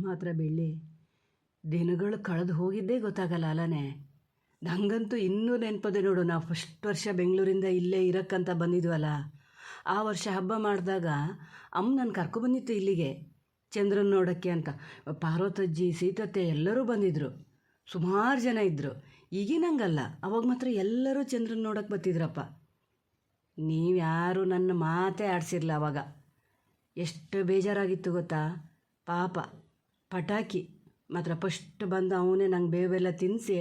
ಮಾತ್ರ ಬೆಳ್ಳಿ ದಿನಗಳು ಕಳೆದು ಹೋಗಿದ್ದೇ ಗೊತ್ತಾಗಲ್ಲ ಅಲ್ಲನೇ. ನನಗಂತೂ ಇನ್ನೂ ನೆನಪದೆ ನೋಡು, ನಾವು ಫಸ್ಟ್ ವರ್ಷ ಬೆಂಗಳೂರಿಂದ ಇಲ್ಲೇ ಇರೋಕ್ಕಂತ ಬಂದಿದ್ವಲ್ಲ, ಆ ವರ್ಷ ಹಬ್ಬ ಮಾಡಿದಾಗ ಅಮ್ಮ ನಾನು ಕರ್ಕೊಬಂದಿತ್ತು ಇಲ್ಲಿಗೆ ಚಂದ್ರನ ನೋಡೋಕ್ಕೆ ಅಂತ. ಪಾರ್ವತಜ್ಜಿ, ಸೀತತ್ತೆ ಎಲ್ಲರೂ ಬಂದಿದ್ದರು, ಸುಮಾರು ಜನ ಇದ್ದರು. ಈಗಿನಂಗಲ್ಲ, ಅವಾಗ ಮಾತ್ರ ಎಲ್ಲರೂ ಚಂದ್ರನ ನೋಡೋಕ್ಕೆ ಬರ್ತಿದ್ರಪ್ಪ. ನೀವ್ಯಾರೂ ನನ್ನ ಮಾತೇ ಆಡಿಸಿರಲ್ಲ ಅವಾಗ. ಎಷ್ಟು ಬೇಜಾರಾಗಿತ್ತು ಗೊತ್ತಾ ಪಾಪ. ಪಟಾಕಿ ಮಾತ್ರ ಫಸ್ಟ್ ಬಂದು ಅವನೇ ನಂಗೆ ಬೇವೆಲ್ಲ ತಿನ್ನಿಸಿ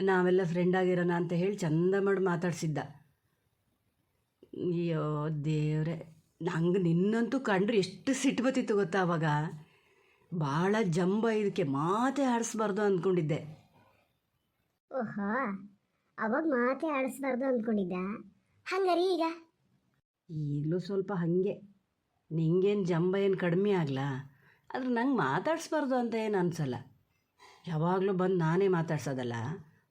ನಾವೆಲ್ಲ ಫ್ರೆಂಡ್ ಆಗಿರೋಣ ಅಂತ ಹೇಳಿ ಚಂದ ಮಾಡಿ ಮಾತಾಡ್ಸಿದ್ದ. ಅಯ್ಯೋ ದೇವ್ರೆ, ನಂಗೆ ನಿನ್ನಂತೂ ಕಂಡ್ರೆ ಎಷ್ಟು ಸಿಟ್ಟು ಬತ್ತಿತ್ತು ಗೊತ್ತಾ ಅವಾಗ. ಭಾಳ ಜಂಬ, ಇದಕ್ಕೆ ಮಾತೇ ಆಡಿಸ್ಬಾರ್ದು ಅಂದ್ಕೊಂಡಿದ್ದೆ. ಓಹೋ, ಅವಾಗ ಮಾತೇ ಆಡಿಸ್ಬಾರ್ದು ಅಂದ್ಕೊಂಡಿದ್ದ. ಹಂಗಾರಿ ಈಗಲೂ ಸ್ವಲ್ಪ ಹಾಗೆ. ನಿಂಗೇನು ಜಂಬ ಏನು ಕಡಿಮೆ ಆಗಲ್ಲ, ಆದ್ರೆ ನಂಗೆ ಮಾತಾಡಿಸ್ಬಾರ್ದು ಅಂತ ಏನು ಅನ್ಸಲ್ಲ. ಯಾವಾಗಲೂ ಬಂದು ನಾನೇ ಮಾತಾಡ್ಸೋದಲ್ಲ,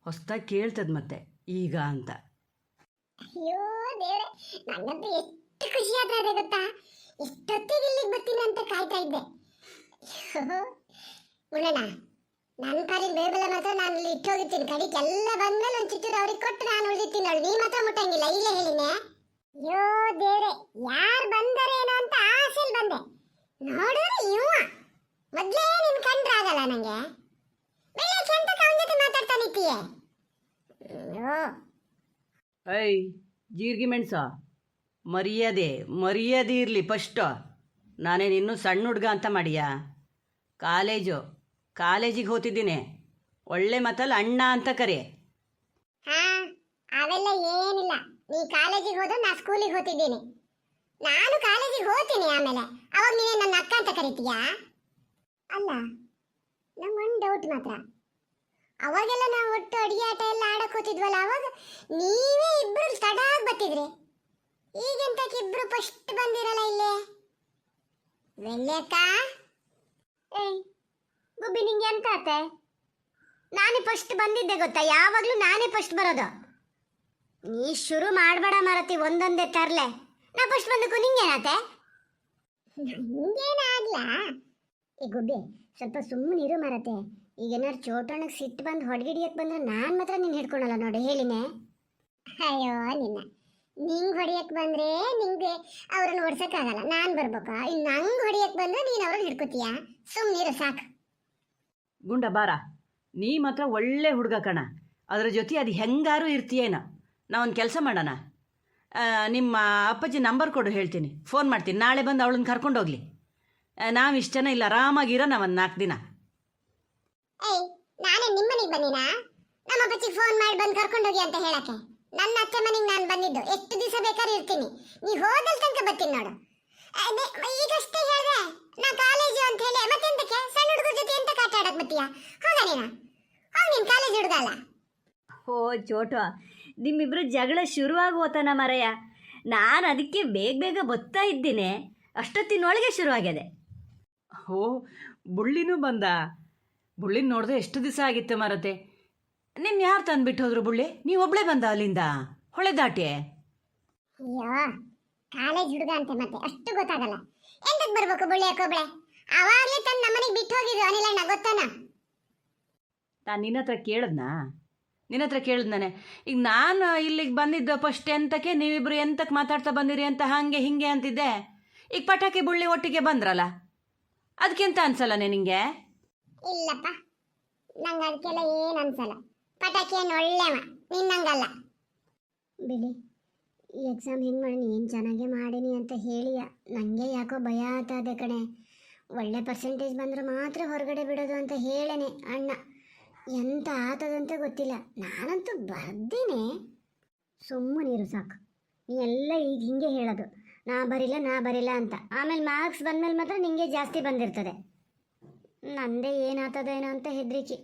ಹೊಸ್ದಾಗಿ ಕೇಳ್ತದೆ ಮತ್ತೆ ಈಗ ಅಂತ. ಅಯ್ಯೋ ದೇವ್ರೆ, ನಂಗಂತೂ ಎಷ್ಟು ಖುಷಿ ಆದ್ರೆ ಗೊತ್ತಾ. ಎಷ್ಟೊತ್ತಿಗೆ ಇಲ್ಲಿಗೆ ಬರ್ತೀನಿ ಅಂತ ಕಾಯ್ತಾ ಇದ್ದೆ. ಉಳ್ಳಣ ನನ್ನ ಪಾಲಿನ ಬೇಬೆಲ್ಲ ಮಾತ್ರ ನಾನು ಇಲ್ಲಿ ಇಟ್ಟೋಗಿರ್ತೀನಿ. ಕಡಿಕೆ ಎಲ್ಲ ಬಂದ್ಮೇಲೆ ಒಂದು ಚಿಟ್ಟೂರು ಅವ್ರಿಗೆ ಕೊಟ್ಟು ನಾನು ಉಳಿದಿರ್ತೀನಿ ನೋಡಿ. ನೀ ಮಾತ್ರ ಮುಟ್ಟಂಗಿಲ್ಲ, ಇಲ್ಲೇ ಹೇಳಿನೇ. ಅಯ್ಯೋ ದೇವ್ರೆ, ಯಾರು ಬಂದರೇನೋ ಅಂತ ಆಸೆಲ್ ಬಂದೆ. ನೋಡಿದ್ರೆ ಇವ ಮೊದ್ಲೇ ನಿನ್ ಕಂಡ್ರಾಗಲ್ಲ ನಂಗೆ. ಬೆಳಗ್ಗೆ ಅಂತ ಅವನ ಜೊತೆ ಮಾತಾಡ್ತಾ ನಿಂತೀಯೆ. ಅಯ್ಯೋ ಐ ಜೀರಿಗೆ ಮೆಣಸ, ಮರ್ಯಾದೆ ಇರಲಿ ಫಸ್ಟು. ನಾನೇನು ಇನ್ನೂ ಸಣ್ಣ ಹುಡುಗ ಅಂತ ಮಾಡಿಯಾ? ಕಾಲೇಜಿಗೆ ಹೋಗ್ತಿದ್ದೀನಿ, ಒಳ್ಳೆ ಮಾತಲ್ಲಿ ಅಣ್ಣ ಅಂತ ಕರೆ. ಹಾ, ಅವೆಲ್ಲ ಏನಿಲ್ಲ. ನೀ ಕಾಲೇಜಿಗೆ ಹೋದ್ರೆ ನಾ ಸ್ಕೂಲಿಗೆ ಹೋಗ್ತಿದ್ದೀನಿ. ನಾನು ಕಾಲೇಜಿಗೆ ಹೋಗ್ತೀನಿ, ಆಮೇಲೆ ಅವಾಗ ನೀನೇ ನನ್ನ ಅಕ್ಕ ಅಂತ ಕರಿತೀಯಾ? ಅಲ್ಲ, ನಂಗೊಂದು ಡೌಟ್ ಮಾತ್ರ. ಅವಾಗೆಲ್ಲ ನಾವು ಒಟ್ಟು ಅಡಿಗೆ ಆಟ ಎಲ್ಲ ಆಡಕ್ಕೆ ಹೋಗ್ತಿದ್ವಲ್ಲ, ಅವಾಗ ನೀವೇ ಇಬ್ರು ತಡಾಗಿ ಬರ್ತಿದ್ರಿ. ಈಗೆಂತಕ್ಕೆ ಇಬ್ರು ಫಸ್ಟ್ ಬಂದಿರಲ್ಲ ಇಲ್ಲೇ? ವೆಲ್ಲೆಕ್ಕ, ಏಯ್ ಗುಬ್ಬಿ, ನಿಂಗೆ ಎಂತ ಆತೆ? ನಾನೇ ಫಸ್ಟ್ ಬಂದಿದ್ದೆ ಗೊತ್ತಾ, ಯಾವಾಗಲೂ ನಾನೇ ಫಸ್ಟ್ ಬರೋದು. ನೀ ಶುರು ಮಾಡಬೇಡ ಮಾರತಿ, ಒಂದೊಂದೇ ತರ್ಲೆ. ನಾ ಫಸ್ಟ್ ಬಂದಕ್ಕೂ ನಿಂಗೇನಾತೆ? ನಿಂಗೇನಾಗ್ಲ? ಈ ಗುಬ್ಬಿ ಸ್ವಲ್ಪ ಸುಮ್ಮನಿರು ಮಾರತೆ. ಈಗ ಏನಾರು ಚೋಟಣ್ಣಗೆ ಸಿಟ್ಟು ಬಂದು ಹೊಡೆಗಿಡಿಯಕ್ಕೆ ಬಂದ್ರೆ ನಾನು ಮಾತ್ರ ನೀನು ಹಿಡ್ಕೊಳಲ್ಲ ನೋಡಿ, ಹೇಳಿನೇ. ಅಯ್ಯೋ ನಿಂಗೆ ಹೊಡಿಯಕ್ಕೆ ಬಂದರೆ ನಿಂಗೆ ಅವ್ರನ್ನ ಓಡ್ಸೋಕ್ಕಾಗಲ್ಲ, ನಾನು ಬರ್ಬೇಕಾ? ಇನ್ನು ನಂಗೆ ಹೊಡಿಯಕ್ಕೆ ಬಂದ್ರೆ ನೀನು ಅವ್ರನ್ನ ಹಿಡ್ಕೊತೀಯಾ? ಸುಮ್ಮನಿರು ಸಾಕು. ಗುಂಡ ಬಾರ, ನೀ ಮಾತ್ರ ಒಳ್ಳೆ ಹುಡುಗ ಕಣ. ಅದ್ರ ಜೊತೆ ಅದು ಹೆಂಗಾರು ಇರ್ತೀಯೇನ. ನಾವೊಂದು ಕೆಲಸ ಮಾಡೋಣ, ನಿಮ್ಮ ಅಪ್ಪಾಜಿ ನಂಬರ್ ಕೊಡು, ಹೇಳ್ತೀನಿ, ಫೋನ್ ಮಾಡ್ತೀನಿ. ನಾಳೆ ಬಂದು ಅವಳನ್ನ ಕರ್ಕೊಂಡೋಗ್ಲಿ. ನಾವು ಇಷ್ಟು ಜನ ಇಲ್ಲ ಆರಾಮಾಗಿರೋ ನಾವು ಒಂದು 4 ದಿನ. ಏಯ್, ನಾನೇ ನಿಮ್ಮನೆಗೆ ಬಂದಿನಾ? ನಮ್ಮ ಅಪ್ಪಾಜಿಗೆ ಫೋನ್ ಮಾಡಿ ಬಂದು ಕರ್ಕೊಂಡೋಗಿ ಅಂತ ಹೇಳಕ್ಕೆ? ನನ್ನ ಅತ್ತೆ ಮನೆಗೆ ನಾನು ಬಂದಿದ್ದು, ಎಷ್ಟು ದಿವಸ ಬೇಕಾದ್ರೆ ಇರ್ತೀನಿ. ನೀ ಹೋದಲ್ ತನಕ ಬರ್ತೀನಿ ನೋಡು. ಈಗಷ್ಟೇ ಹೇಳಿದೆ ನಾ ಕಾಲೇಜು ಅಂತ ಹೇಳಿ, ಮತ್ತೆಂತಕ್ಕೆ ಸಣ್ಣ ಹುಡುಗರ ಜೊತೆ ಎಂತ ಕಾಟ ಆಡಕ್ ಬರ್ತೀಯಾ? ಹೋಗ ನೀನು, ಹೋಗಿ ನೀನು ಕಾಲೇಜ್ ಹುಡುಗ ಅಲ್ಲ. ಓ ಚೋಟ, ನಿಮ್ಮಿಬ್ರು ಜಗಳ ಶುರುವಾಗಿ ಹೋತನ ಮರೆಯ. ನಾನು ಅದಕ್ಕೆ ಬೇಗ ಬರ್ತಾ ಇದ್ದೀನಿ, ಅಷ್ಟೊತ್ತಿನೊಳಗೆ ಶುರುವಾಗ್ಯದೆ. ಓ, ಬುಳ್ಳಿನೂ ಬಂದ. ಬುಳ್ಳಿನ ನೋಡಿದ್ರೆ ಎಷ್ಟು ದಿವಸ ಆಗಿತ್ತು ಮರತೆ. ನಿನ್ನ ಯಾರು ತಂದುಬಿಟ್ಟು ಹೋದ್ರು ಬುಳ್ಳಿ? ನೀವು ಒಬ್ಬಳೇ ಬಂದ ಅಲ್ಲಿಂದ ಹೊಳೆ ದಾಟಿ? ಅಯ್ಯೋ, ಕಾಲೇಜ್ ಹುಡುಗ ಅಂತ ಮತ್ತೆ ಅಷ್ಟು ಗೊತ್ತಾಗಲ್ಲ. ಎಂತಕ್ಕೆ ಬರ್ಬೇಕು ಬುಳ್ಳಿ ಯಾಕೊಬ್ಳೆ? ಅವಾಗಲೇ ತನ್ನ ನಮ್ಮನೆಗೆ ಬಿಟ್ಟು ಹೋಗಿದ್ದು ಅನಿಲಣ್ಣ, ಗೊತ್ತಾನ? ನಾನು ನಿನ್ನ ಹತ್ರ ಕೇಳಿದ್ನಾನೆ. ಈಗ ನಾನು ಇಲ್ಲಿಗೆ ಬಂದಿದ್ದು ಫಸ್ಟ್ ಎಂತಕ್ಕೆ, ನೀವಿಬ್ರು ಎಂತಕ್ಕೆ ಮಾತಾಡ್ತಾ ಬಂದಿರಿ ಅಂತ ಹಾಗೆ ಹಿಂಗೆ ಅಂತಿದ್ದೆ. ಈಗ ಪಟಾಕಿ ಬುಳ್ಳಿ ಒಟ್ಟಿಗೆ ಬಂದ್ರಲ್ಲ, ಅದಕ್ಕೆಂತ ಅನ್ಸಲ್ಲನೆ ನಿಂಗೆ? ಇಲ್ಲಪ್ಪ, ನಂಗೆ ಅದಕ್ಕೆಲ್ಲ ಏನು ಅನ್ಸಲ್ಲ. ಪಟಾಕಿ ಏನು ಒಳ್ಳೆವ, ನಿನ್ನಂಗಲ್ಲ. ಬಿಡಿ, ಈ ಎಕ್ಸಾಮ್ ಹೆಂಗೆ ಮಾಡೀನಿ, ಏನು ಚೆನ್ನಾಗೇ ಮಾಡೀನಿ ಅಂತ ಹೇಳಿಯ. ನನಗೆ ಯಾಕೋ ಭಯ ಆತದೆ ಕಣೆ. ಒಳ್ಳೆ ಪರ್ಸೆಂಟೇಜ್ ಬಂದರೆ ಮಾತ್ರ ಹೊರಗಡೆ ಬಿಡೋದು ಅಂತ ಹೇಳೇನೆ ಅಣ್ಣ. ಎಂತ ಆತದಂತ ಗೊತ್ತಿಲ್ಲ. ನಾನಂತೂ ಬರ್ದೇನೆ. ಸುಮ್ಮನಿರು ಸಾಕು. ನೀ ಎಲ್ಲ ಈಗ ಹಿಂಗೆ ಹೇಳೋದು, ನಾ ಬರಿಲ್ಲ ಅಂತ. ಆಮೇಲೆ ಮಾರ್ಕ್ಸ್ ಬಂದಮೇಲೆ ಮಾತ್ರ ನಿಂಗೆ ಜಾಸ್ತಿ ಬಂದಿರ್ತದೆ. ನಂದೇ ಏನಾಗ್ತದೇನೋ ಅಂತ ಹೆದರಿಕೆ.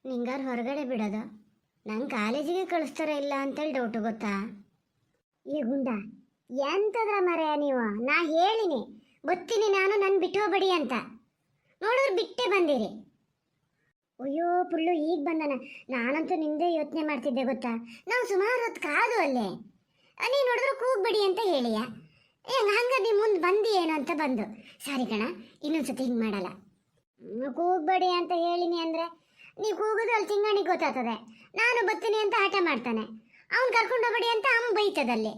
ನಿಂಗಾರು ಹೊರಗಡೆ ಬಿಡೋದು, ನಂಗೆ ಕಾಲೇಜಿಗೆ ಕಳಿಸ್ತಾರ ಇಲ್ಲ ಅಂತೇಳಿ ಡೌಟು, ಗೊತ್ತಾ? ಈ ಗುಂಡ ಎಂತದ್ರ ಮರೆಯ ನೀವು? ನಾ ಹೇಳಿನಿ ಗೊತ್ತೀನಿ ನಾನು, ನನ್ನ ಬಿಟ್ಟು ಹೋಗ್ಬೇಡಿ ಅಂತ. ನೋಡಿದ್ರೆ ಬಿಟ್ಟೇ ಬಂದಿರಿ. ಅಯ್ಯೋ ಪುಳ್ಳು ಈಗ ಬಂದನ. ನಾನಂತೂ ನಿಂದೇ ಯೋಚನೆ ಮಾಡ್ತಿದ್ದೆ ಗೊತ್ತಾ. ನಾವು ಸುಮಾರು ಹೊತ್ತು ಕಾದು ಅಲ್ಲೇ. ನೀನು ನೋಡಿದ್ರೆ ಕೂಗ್ಬೇಡಿ ಅಂತ ಹೇಳಿಯ. ಹಂಗ ನೀ ಮುಂದೆ ಬಂದಿ ಏನು ಅಂತ ಬಂದು. ಸಾರಿ ಕಣ, ಇನ್ನೊಂದ್ಸತಿ ಹಿಂಗೆ ಮಾಡಲ್ಲ. ಕೂಗ್ಬೇಡಿ ಅಂತ ಹೇಳಿನಿ ಅಂದರೆ ನೀವು ಕೂಗಿದ್ರೆ ಅಲ್ಲಿ ಚಿಂಗಾಣಿಗೆ ಗೊತ್ತಾಗ್ತದೆ. ನಾನು ಬರ್ತೀನಿ ಅಂತ ಹಠ ಮಾಡ್ತಾನೆ, ಅವ್ನು ಕರ್ಕೊಂಡು ಹೋಗ್ಬೇಡಿ ಅಂತ ಅವ್ನು ಬೈತದಲ್ಲಿ.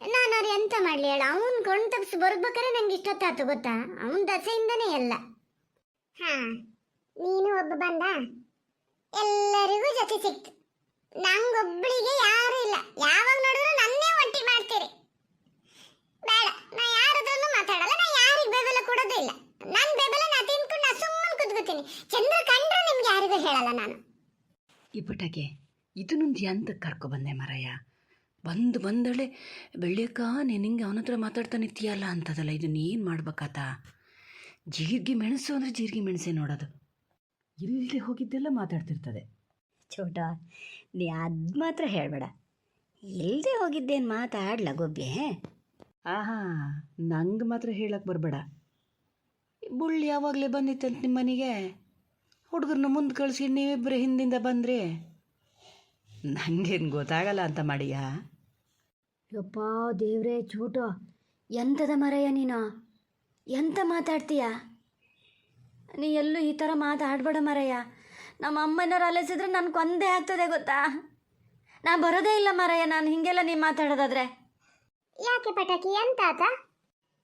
ನಾನು ಅವ್ರು ಎಂತ ಮಾಡಲಿ ಹೇಳ, ಅವ್ನು ಕೊಂಡು ತಪ್ಪಿಸಿ ಬರ್ಬೇಕಾರೆ ನಂಗೆ ಇಷ್ಟೊತ್ತಾಯ್ತು ಗೊತ್ತಾ, ಅವನ ದಸೆಯಿಂದನೇ ಎಲ್ಲ. ಹಾಂ, ನೀನು ಒಬ್ಬ ಬಂದ, ಎಲ್ಲರಿಗೂ ಜೊತೆ ಸಿಕ್ತು, ನಂಗೊಬ್ಬಳಿಗೆ ಯಾರೂ ಇಲ್ಲ. ಯಾವಾಗ ನೋಡಿದ್ರು ನನ್ನೇ ಒಂಟಿ ಮಾಡ್ತೀರಿ. ಬೇಡ, ನಾ ಯಾರದ್ರಲ್ಲೂ ಮಾತಾಡಲ್ಲ, ನಾ ಯಾರಿಗೆ ಬೆಂಬಲ ಕೊಡೋದೇ ಇಲ್ಲ. ನನ್ನ ಬೆಂಬಲ ನಾ ತಿನ್ಕೊಂಡು ನಾ ಸುಮ್ಮನೆ ಕುತ್ಕೋತೀನಿ. ಚಂದ್ರ ಕಂಡ್ರೆ ನಿಮ್ಗೆ ಯಾರಿಗೂ ಹೇಳಲ್ಲ ನಾನು. ಈ ಪಟಾಕೆ ಇದನ್ನೊಂದು ಎಂತಕ್ಕೆ ಕರ್ಕೊಬಂದೆ ಮರಯ್ಯ? ಬಂದಳೆ ಬೆಳ್ಳಿಯಕ್ಕ ನೀನು ಹಿಂಗೆ ಅವನ ಹತ್ರ ಮಾತಾಡ್ತಾ ನಿಂತೀಯಲ್ಲ ಅಂತದಲ್ಲ, ಇದನ್ನ ಏನು ಮಾಡ್ಬೇಕಾತ? ಜೀರಿಗೆ ಮೆಣಸು ಅಂದರೆ ಜೀರಿಗೆ ಮೆಣಸೆ ನೋಡೋದು, ಇಲ್ಲಿ ಹೋಗಿದ್ದೆಲ್ಲ ಮಾತಾಡ್ತಿರ್ತದೆ. ಚೋಟ, ನೀ ಅದು ಮಾತ್ರ ಹೇಳಬೇಡ. ಇಲ್ಲದೆ ಹೋಗಿದ್ದೇನು ಮಾತಾಡ್ಲ ಗೊಬ್ಬೆ? ಆಹಾ, ನಂಗೆ ಮಾತ್ರ ಹೇಳಕ್ಕೆ ಬರಬೇಡ. ಬುಳ್ಳಿ ಯಾವಾಗಲೇ ಬಂದಿತ್ತಂತ ನಿಮ್ಮ ಮನೆಗೆ, ಹುಡುಗರನ್ನ ಮುಂದೆ ಕಳಿಸಿ ನೀವಿಬ್ಬರು ಹಿಂದಿಂದ ಬಂದ್ರಿ, ನನಗೇನು ಗೊತ್ತಾಗಲ್ಲ ಅಂತ ಮಾಡಿಯಾ? ಯಪ್ಪ ದೇವ್ರೇ ಚೋಟ, ಎಂಥದ ಮರಯ್ಯ ನೀನು? ಎಂತ ಮಾತಾಡ್ತೀಯ ನೀ? ಎಲ್ಲೂ ಈ ಥರ ಮಾತಾಡಬೇಡ ಮರಯ್ಯ. ನಮ್ಮ ಅಮ್ಮನವ್ರು ಅಲಸಿದ್ರೆ ನನಗೆ ಕೊಂದೇ ಆಗ್ತದೆ ಗೊತ್ತಾ. ನಾ ಬರೋದೇ ಇಲ್ಲ ಮರಯ್ಯ, ನಾನು ಹೀಗೆಲ್ಲ ನೀ ಮಾತಾಡೋದಾದ್ರೆ. ಯಾಕೆ ಪಟಾಕಿ, ಎಂತ ಆತ?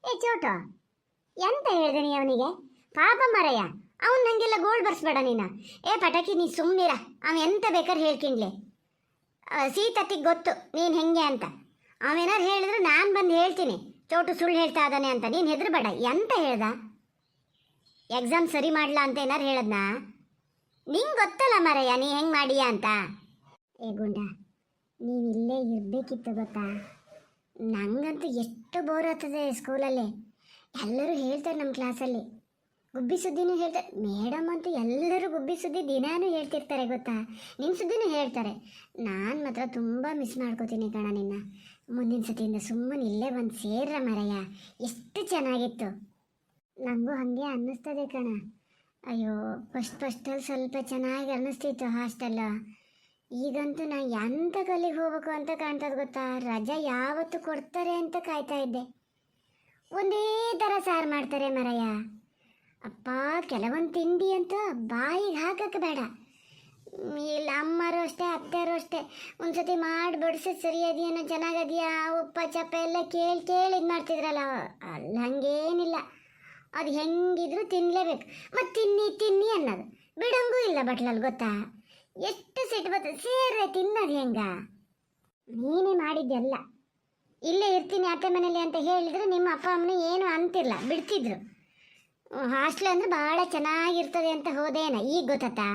ಏ ಚೋಟ, ಎಂತ ಹೇಳಿದೆ ನೀ ಅವನಿಗೆ? ಪಾಪ ಮರಯ್ಯ, ಅವನು ನಂಗೆಲ್ಲ ಗೋಲ್ಡ್ ಬರ್ಸ್ಬೇಡ ನೀನು. ಏ ಪಟಾಕಿ, ನೀ ಸುಮ್ಮನಿರ, ಅವನು ಎಂತ ಬೇಕಾದ್ರೆ ಹೇಳ್ಕಿನ್ಲಿ. ಸೀತತ್ತಿಗೆ ಗೊತ್ತು ನೀನು ಹೆಂಗೆ ಅಂತ. ಅವೇನಾರು ಹೇಳಿದ್ರೆ ನಾನು ಬಂದು ಹೇಳ್ತೀನಿ ಚೋಟು ಸುಳ್ಳು ಹೇಳ್ತಾ ಇದ್ದಾನೆ ಅಂತ. ನೀನು ಹೆದರ್ಬೇಡ. ಎಂತ ಹೇಳ್ದ? ಎಕ್ಸಾಮ್ ಸರಿ ಮಾಡಲ ಅಂತ ಏನಾರು ಹೇಳದ್ನಾ? ನಿಂಗೆ ಗೊತ್ತಲ್ಲ ಮರಯ್ಯ ನೀ ಹೆಂಗೆ ಮಾಡೀಯ ಅಂತ. ಏ ಗುಂಡ, ನೀವು ಇಲ್ಲೇ ಇರಬೇಕಿತ್ತು ಗೊತ್ತಾ. ನಂಗಂತೂ ಎಷ್ಟು ಬೋರ್ ಆಗ್ತದೆ ಸ್ಕೂಲಲ್ಲಿ. ಎಲ್ಲರೂ ಹೇಳ್ತಾರೆ ನಮ್ಮ ಕ್ಲಾಸಲ್ಲಿ, ಗುಬ್ಬಿ ಸುದ್ದಿನೂ ಹೇಳ್ತಾರೆ. ಮೇಡಮ್ ಅಂತೂ ಎಲ್ಲರೂ ಗುಬ್ಬಿ ಸುದ್ದಿ ದಿನಾನೂ ಹೇಳ್ತಿರ್ತಾರೆ ಗೊತ್ತಾ. ನಿನ್ನ ಸುದ್ದಿನೂ ಹೇಳ್ತಾರೆ. ನಾನು ಮಾತ್ರ ತುಂಬ ಮಿಸ್ ಮಾಡ್ಕೋತೀನಿ ಕಣ ನಿನ್ನ. ಮುಂದಿನ ಸತಿಯಿಂದ ಸುಮ್ಮನೆ ಇಲ್ಲೇ ಬಂದು ಸೇರ್ರ ಮರಯ್ಯ, ಎಷ್ಟು ಚೆನ್ನಾಗಿತ್ತು. ನನಗೂ ಹಾಗೆ ಅನ್ನಿಸ್ತದೆ ಕಣ. ಅಯ್ಯೋ, ಫಸ್ಟಲ್ಲಿ ಸ್ವಲ್ಪ ಚೆನ್ನಾಗಿ ಅನ್ನಿಸ್ತಿತ್ತು ಹಾಸ್ಟೆಲ್ಲ. ಈಗಂತೂ ನಾನು ಎಂಥ ಕಲ್ಲಿಗೆ ಹೋಗ್ಬೇಕು ಅಂತ ಕಾಣ್ತದೆ ಗೊತ್ತಾ. ರಜಾ ಯಾವತ್ತು ಕೊಡ್ತಾರೆ ಅಂತ ಕಾಯ್ತಾ ಇದ್ದೆ. ಒಂದೇ ಥರ ಸಾರು ಮಾಡ್ತಾರೆ ಮರಯ್ಯ. ಅಪ್ಪ, ಕೆಲವೊಂದು ತಿಂಡಿ ಅಂತೂ ಬಾಯಿಗೆ ಹಾಕಕ್ಕೆ ಬೇಡ. ಇಲ್ಲ ಅಮ್ಮರು ಅಷ್ಟೇ, ಅತ್ತೆಯರು ಅಷ್ಟೇ, ಒಂದು ಸತಿ ಮಾಡಿ ಬಡಿಸಿ ಸರಿಯದೇನೋ ಚೆನ್ನಾಗದೆಯಾ ಉಪ್ಪ ಚಪ್ಪ ಎಲ್ಲ ಕೇಳಿ ಇದು ಮಾಡ್ತಿದ್ರಲ್ಲ. ಅಲ್ಲಿ ಹಂಗೇನಿಲ್ಲ, ಅದು ಹೆಂಗಿದ್ರು ತಿನ್ನಲೇಬೇಕು. ಮತ್ತು ತಿನ್ನಿ ಅನ್ನೋದು ಬಿಡಂಗೂ ಇಲ್ಲ ಬಟ್ಲಲ್ಲಿ ಗೊತ್ತಾ. ಎಷ್ಟು ಸಿಟ್ಟು ಬರ್ತದೆ. ಸೇರೆ ತಿನ್ನೋದು ಹೆಂಗ? ನೀನೇ ಮಾಡಿದ್ದೆಲ್ಲ. ಇಲ್ಲೇ ಇರ್ತೀನಿ ಅತ್ತೆ ಮನೇಲಿ ಅಂತ ಹೇಳಿದರೆ ನಿಮ್ಮ ಅಪ್ಪ ಅಮ್ಮನ ಏನು ಅಂತಿಲ್ಲ, ಬಿಡ್ತಿದ್ರು. ಹಾಸ್ಟೆಲ್ ಅಂದರೆ ಭಾಳ ಚೆನ್ನಾಗಿರ್ತದೆ ಅಂತ ಹೋದೇನ, ಈಗ ಗೊತ್ತಾ?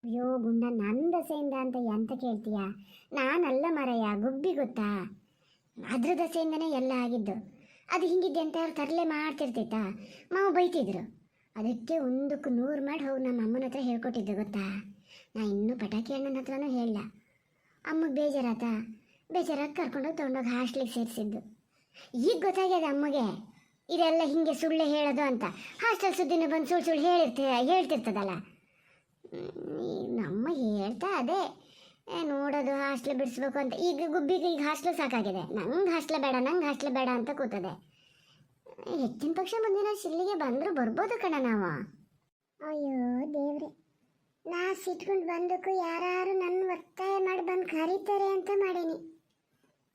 ಅಯ್ಯೋ ಗುಂಡ, ನನ್ನ ದಸೆಯಿಂದ ಅಂತ ಎಂತ ಕೇಳ್ತೀಯ? ನಾನಲ್ಲ ಮರಯ್ಯ, ಗುಬ್ಬಿ ಗೊತ್ತಾ, ಅದ್ರ ದಸೆಯಿಂದನೇ ಎಲ್ಲ ಆಗಿದ್ದು. ಅದು ಹಿಂಗಿದ್ದೆ ಅಂತ ಅವ್ರು ತರಲೆ ಮಾಡ್ತಿರ್ತೈತಾ, ಮಾವು ಬೈತಿದ್ರು. ಅದಕ್ಕೆ 100ಕ್ಕೆ 100 ಮಾಡಿ ಹೋಗಿ ನಮ್ಮ ಅಮ್ಮನ ಹತ್ರ ಹೇಳ್ಕೊಟ್ಟಿದ್ದೆ ಗೊತ್ತಾ. ನಾ ಇನ್ನೂ ಪಟಾಕಿ ಅಣ್ಣನ ಹತ್ರನೂ ಹೇಳಿಲ್ಲ. ಅಮ್ಮಗೆ ಬೇಜಾರಾಗಿ ಕರ್ಕೊಂಡೋಗಿ ತೊಗೊಂಡೋಗಿ ಹಾಸ್ಟ್ಲಿಗೆ ಸೇರಿಸಿದ್ದು. ಈಗ ಗೊತ್ತಾಗ್ಯದ ಅಮ್ಮಗೆ ಇದೆಲ್ಲ ಹಿಂಗೆ ಸುಳ್ಳು ಹೇಳೋದು ಅಂತ. ಹಾಸ್ಟೆಲ್ ಸುದ್ದಿನೂ ಬಂದು ಸುಳ್ಳು ಹೇಳ್ತಿರ್ತದಲ್ಲ. ನಮ್ಮ ಹೇಳ್ತಾ ಅದೇ ನೋಡೋದು ಹಾಸ್ಟೆಲ್ ಬಿಡಿಸ್ಬೇಕು ಅಂತ. ಈಗ ಗುಬ್ಬಿಗೆ ಈಗ ಹಾಸ್ಟೆಲ್ ಸಾಕಾಗಿದೆ. ನಂಗೆ ಹಾಸ್ಟೆಲ್ ಬೇಡ ಅಂತ ಕೂತದೆ. ಹೆಚ್ಚಿನ ಪಕ್ಷ ಮುಂದಿನ ಶಿಲ್ಲಿಗೆ ಬಂದರೂ ಬರ್ಬೋದು ಕಣ ನಾವು. ಅಯ್ಯೋ ದೇವ್ರೆ, ನಾ ಸಿಟ್ಕೊಂಡು ಬಂದಕ್ಕೂ ಯಾರು ನನ್ನ ಒತ್ತಾಯ ಮಾಡಿ ಬಂದು ಕರೀತಾರೆ ಅಂತ ಮಾಡೀನಿ.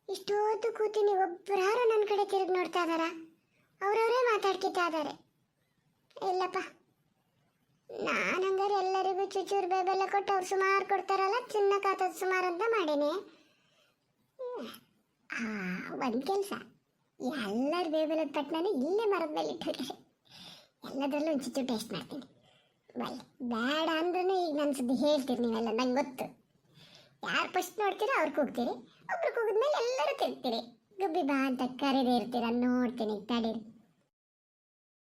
ಇಷ್ಟೊತ್ತು ಕೂತೀನಿ, ಒಬ್ಬರಾರು ನನ್ನ ಕಡೆ ತಿರುಗಿ ನೋಡ್ತಾ ಇದಾರ? ಅವರವರೇ ಮಾತಾಡ್ಕಿತಾ ಇದ್ದಾರೆ. ಇಲ್ಲಪ್ಪ, ನಾನು ಹಂಗಾರೆ ಎಲ್ಲರಿಗೂ ಚೂಚೂರು ಬೇಬೆಲ್ಲ ಕೊಟ್ಟು ಅವ್ರು ಸುಮಾರು ಕೊಡ್ತಾರಲ್ಲ, ಚಿನ್ನಕ್ಕಾತದ ಸುಮಾರು ಅಂತ ಮಾಡೀನಿ. ಒಂದು ಕೆಲಸ, ಎಲ್ಲರ ಬೇಬೆಲದ ಪಟ್ಟಣನೇ ಇಲ್ಲೇ ಮರದ ಮೇಲೆ ಇಟ್ಟಿರ್ತಾರೆ. ಎಲ್ಲದರಲ್ಲೂ ಒಂದು ಚುಚ್ಚು ಟೇಸ್ಟ್ ಮಾಡ್ತೀನಿ. ಬೇಡ ಅಂದ್ರೂ ಈಗ ನನ್ನ ಸುದ್ದಿ ಹೇಳ್ತೀರಿ ನೀವೆಲ್ಲ, ನಂಗೆ ಗೊತ್ತು. ಯಾರು ಫಸ್ಟ್ ನೋಡ್ತೀರೋ ಅವ್ರು ಕೂಗ್ತೀರಿ, ಒಬ್ರು ಕೂಗಿದ್ಮೇಲೆ ಎಲ್ಲರೂ ತಿರ್ತೀರಿ. ಗುಬ್ಬಿ ಬಾ ಅಂತ ಕರೀದೇ ಇರ್ತೀರ, ನೋಡ್ತೀನಿ ತಡೀರಿ.